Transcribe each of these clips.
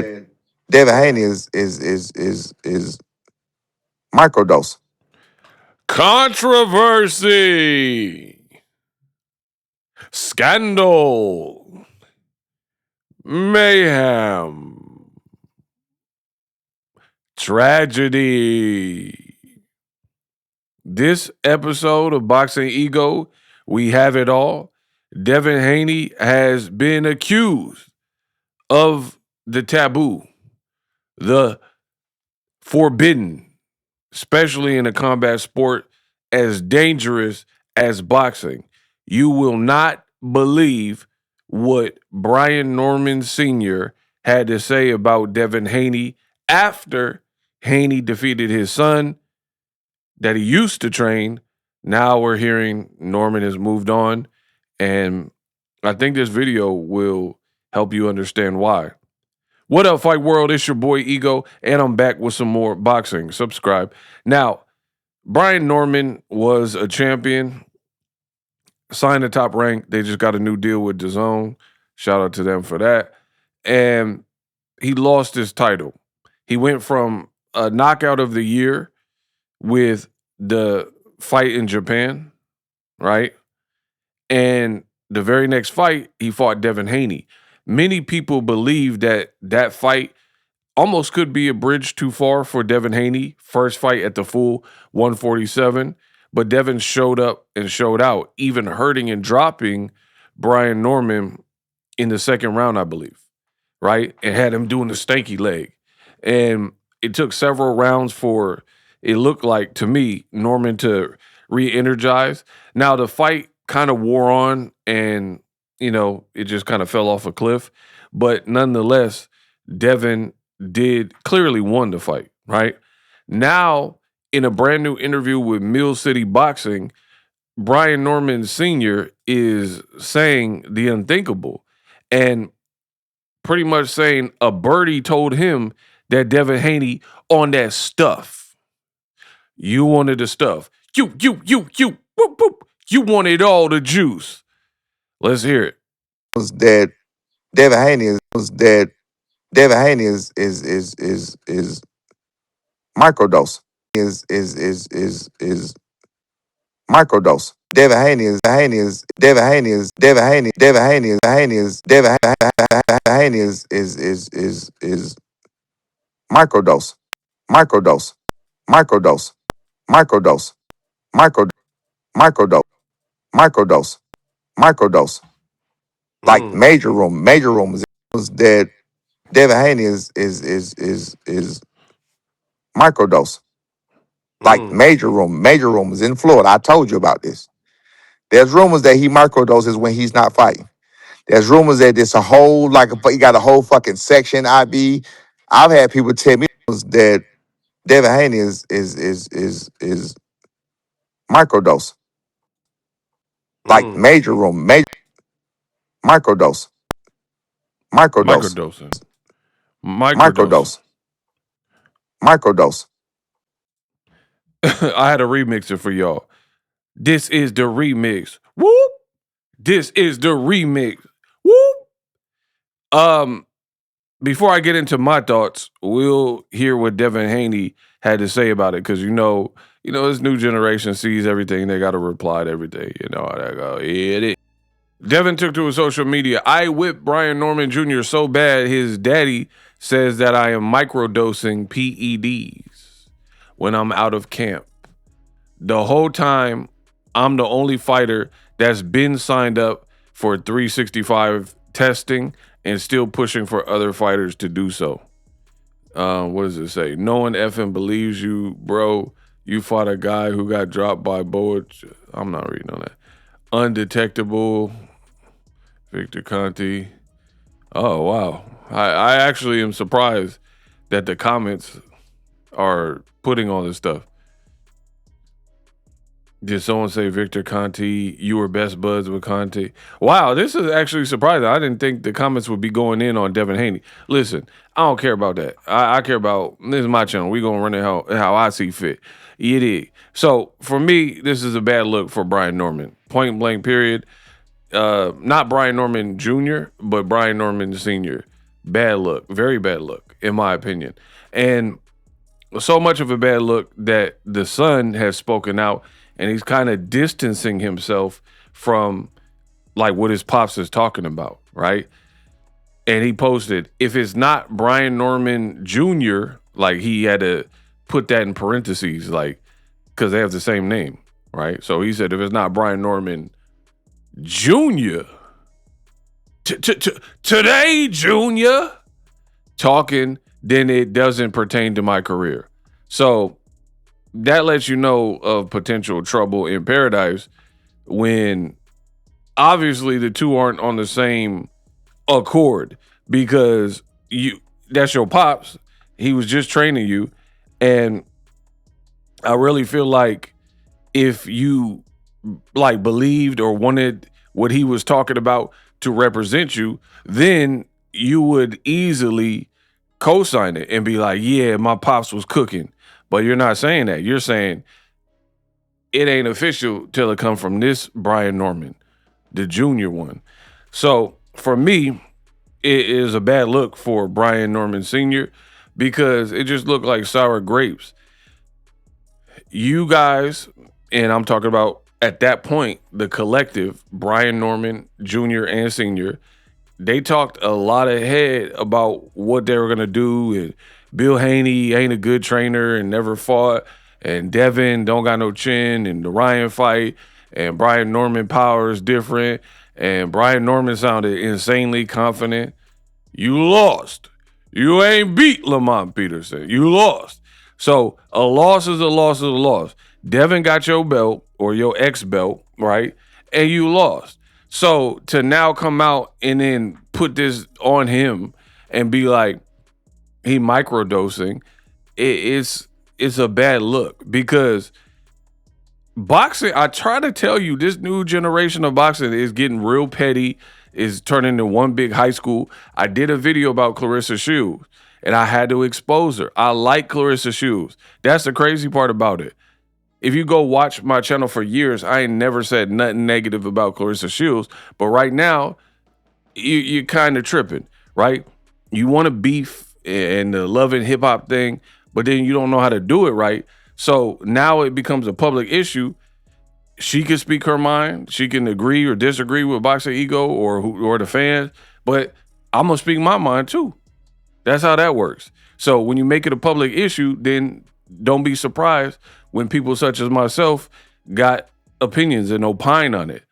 that Devin Haney is microdose. Controversy, scandal, mayhem, tragedy. This episode of Boxingego, we have it all. Devin Haney has been accused of the taboo, the forbidden, especially in a combat sport as dangerous as boxing. You will not believe what Brian Norman Sr. had to say about Devin Haney after Haney defeated his son that he used to train. Now we're hearing Norman has moved on, and I think this video will help you understand why. What up, Fight World? It's your boy Ego, and I'm back with some more boxing. Subscribe. Now, Brian Norman was a champion, signed the Top Rank. They just got a new deal with DAZN. Shout out to them for that. And he lost his title. He went from a knockout of the year with the fight in Japan, right? And the very next fight, he fought Devin Haney. Many people believe that that fight almost could be a bridge too far for Devin Haney. First fight at the full 147. But Devin showed up and showed out, even hurting and dropping Brian Norman in the second round, I believe, right? And had him doing the stanky leg. And it took several rounds for, it looked like, to me, Norman to re-energize. Now, the fight kind of wore on and, you know, it just kind of fell off a cliff. But nonetheless, Devin clearly won the fight, right? Now, in a brand new interview with Mill City Boxing, Brian Norman Sr. is saying the unthinkable and pretty much saying a birdie told him that Devin Haney on that stuff. You wanted the stuff. You, whoop, whoop. You wanted all the juice. Let's hear it. That Devin Haney is microdose. Is microdose. Devin Haney is microdose. Microdose. Like major room is that Devin Haney is microdose. Like major room is in Florida. I told you about this. There's rumors that he microdoses when he's not fighting. There's rumors that it's a whole, he got a whole fucking section IB. I've had people tell me that Devin Haney is microdose. Like major microdose. Microdose. I had a remixer for y'all. This is the remix. Whoop. This is the remix. Whoop. Before I get into my thoughts, we'll hear what Devin Haney had to say about it, because you know, this new generation sees everything. They got to reply to everything. You know how that go. Yeah, it is. Devin took to his social media, I whipped Brian Norman Jr. so bad his daddy says that I am microdosing PEDs when I'm out of camp. The whole time, I'm the only fighter that's been signed up for 365 testing and still pushing for other fighters to do so. What does it say? No one effing believes you, bro. You fought a guy who got dropped by bullets. I'm not reading on that. Undetectable. Victor Conti. Oh, wow. I actually am surprised that the comments are putting all this stuff. Did someone say Victor Conti, you were best buds with Conti? Wow, this is actually surprising. I didn't think the comments would be going in on Devin Haney. Listen, I don't care about that. I care about, this is my channel. We're going to run it how I see fit. It is. So, for me, this is a bad look for Brian Norman. Point blank, period. Not Brian Norman Jr., but Brian Norman Sr. bad look, very bad look, in my opinion. And so much of a bad look that the son has spoken out and he's kind of distancing himself from like what his pops is talking about, right? And he posted, if it's not Brian Norman Jr., like he had to put that in parentheses, like, because they have the same name, right? So he said, if it's not Brian Norman Jr., today, Junior, talking, then it doesn't pertain to my career. So that lets you know of potential trouble in paradise when obviously the two aren't on the same accord, because that's your pops. He was just training you. And I really feel like if you like believed or wanted what he was talking about to represent you, then you would easily co-sign it and be like, yeah, my pops was cooking. But you're not saying that. You're saying it ain't official till it come from this Brian Norman, the junior one. So for me, it is a bad look for Brian Norman Sr. because it just looked like sour grapes. You guys, and I'm talking about at that point, the collective, Brian Norman Jr. and Sr., they talked a lot ahead about what they were going to do. And Bill Haney ain't a good trainer and never fought. And Devin don't got no chin. And the Ryan fight. And Brian Norman power is different. And Brian Norman sounded insanely confident. You lost. You ain't beat Lamont Peterson. You lost. So a loss is a loss is a loss. Devin got your belt or your ex belt, right? And you lost. So to now come out and then put this on him and be like he microdosing, it's a bad look because boxing, I try to tell you, this new generation of boxing is getting real petty, is turning into one big high school. I did a video about Clarissa Shields and I had to expose her. I like Clarissa Shields. That's the crazy part about it. If you go watch my channel for years, I ain't never said nothing negative about Clarissa Shields. But right now, you're kind of tripping, right? You want to beef and the love and hip hop thing, but then you don't know how to do it right. So now it becomes a public issue. She can speak her mind. She can agree or disagree with Boxingego or the fans. But I'm going to speak my mind too. That's how that works. So when you make it a public issue, then don't be surprised when people such as myself got opinions and opine on it.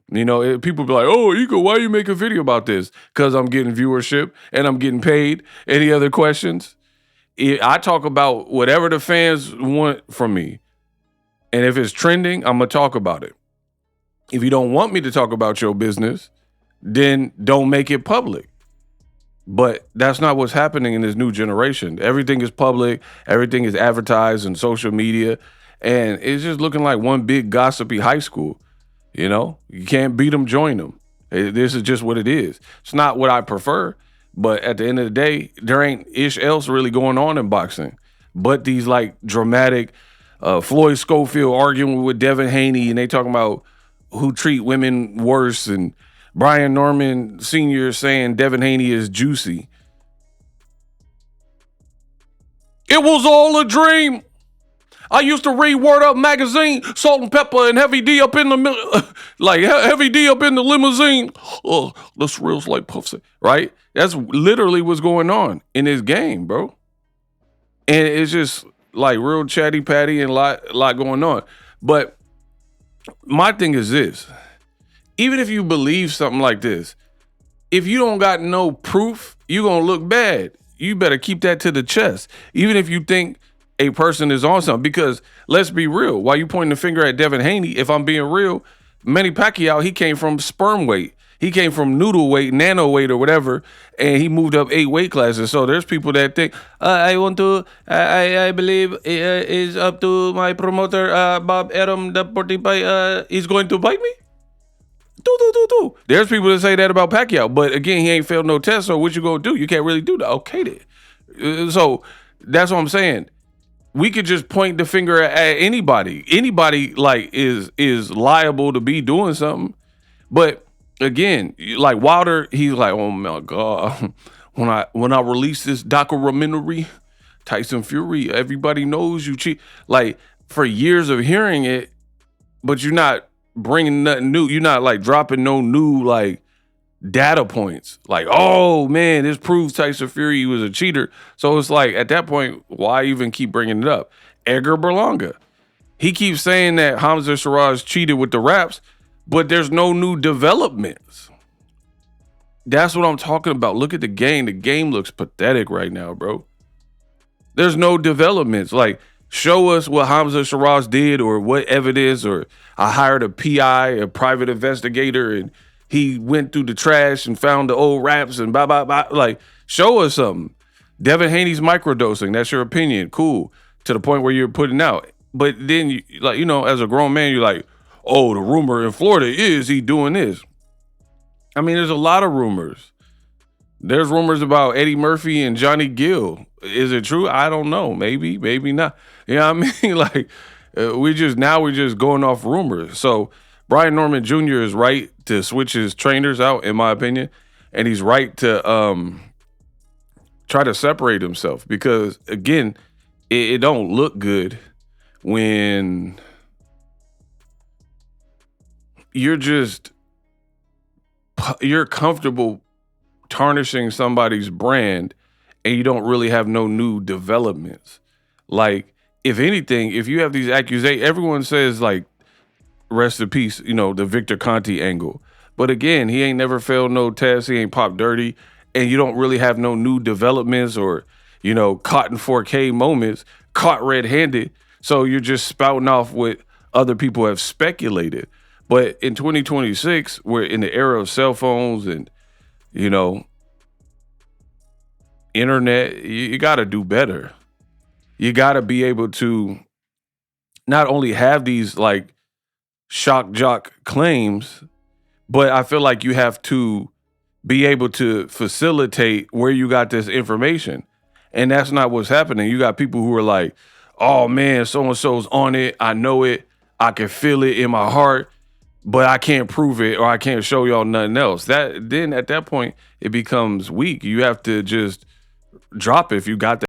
You know, people be like, oh, Ego, why you make a video about this? Because I'm getting viewership and I'm getting paid. Any other questions? I talk about whatever the fans want from me. And if it's trending, I'm going to talk about it. If you don't want me to talk about your business, then don't make it public. But that's not what's happening in this new generation. Everything is public. Everything is advertised in social media. And it's just looking like one big gossipy high school. You know, you can't beat them, join them. This is just what it is. It's not what I prefer. But at the end of the day, there ain't ish else really going on in boxing. But these like dramatic Floyd Schofield arguing with Devin Haney and they talking about who treat women worse, and Brian Norman Sr. saying Devin Haney is juicy. It was all a dream. I used to read Word Up magazine, Salt and Pepper, and Heavy D up in the Heavy D up in the limousine. Oh, this reel's like Puff said, right? That's literally what's going on in this game, bro. And it's just like real chatty patty and a lot going on. But my thing is this: even if you believe something like this, if you don't got no proof, you're gonna look bad. You better keep that to the chest. Even if you think a person is on something, because let's be real. While you pointing the finger at Devin Haney, if I'm being real, Manny Pacquiao, he came from sperm weight. He came from noodle weight, nano weight, or whatever, and he moved up 8 weight classes. So there's people that think, I believe it is up to my promoter, Bob Arum, the Portipai, he's going to bite me. There's people that say that about Pacquiao, but again, he ain't failed no test. So what you gonna do? You can't really do that. Okay, then. So that's what I'm saying. We could just point the finger at anybody. Anybody like is liable to be doing something. But again, like Wilder, he's like, oh my God, when I release this documentary, Tyson Fury, everybody knows you cheat. Like for years of hearing it, but you're not bringing nothing new. You're not like dropping no new like data points. Like, oh man, this proves Tyson Fury was a cheater. So it's like at that point, why even keep bringing it up? Edgar Berlanga, he keeps saying that Hamza Shiraz cheated with the raps, but there's no new developments. That's what I'm talking about. Look at the game. The game looks pathetic right now, bro. There's no developments. Like, show us what Hamza Shiraz did or what evidence, or I hired a PI, a private investigator, and he went through the trash and found the old raps and blah, blah, blah. Like, show us something. Devin Haney's microdosing. That's your opinion. Cool. To the point where you're putting out. But then, as a grown man, you're like, oh, the rumor in Florida is he doing this. I mean, there's a lot of rumors. There's rumors about Eddie Murphy and Johnny Gill. Is it true? I don't know. Maybe, maybe not. You know what I mean? Like, we're just going off rumors. So Brian Norman Jr. is right to switch his trainers out, in my opinion. And he's right to try to separate himself because, again, it don't look good when you're comfortable tarnishing somebody's brand and you don't really have no new developments. Like, if anything, if you have these accusations, everyone says like, rest in peace, the Victor Conti angle. But again, he ain't never failed no test. He ain't popped dirty. And you don't really have no new developments or, caught in 4K moments, caught red-handed. So you're just spouting off what other people have speculated. But in 2026, we're in the era of cell phones and, internet. You got to do better. You got to be able to not only have these like shock jock claims, but I feel like you have to be able to facilitate where you got this information. And that's not what's happening. You got people who are like, oh man, so-and-so's on it. I know it. I can feel it in my heart, but I can't prove it or I can't show y'all nothing else. Then at that point, it becomes weak. You have to just drop it if you got that.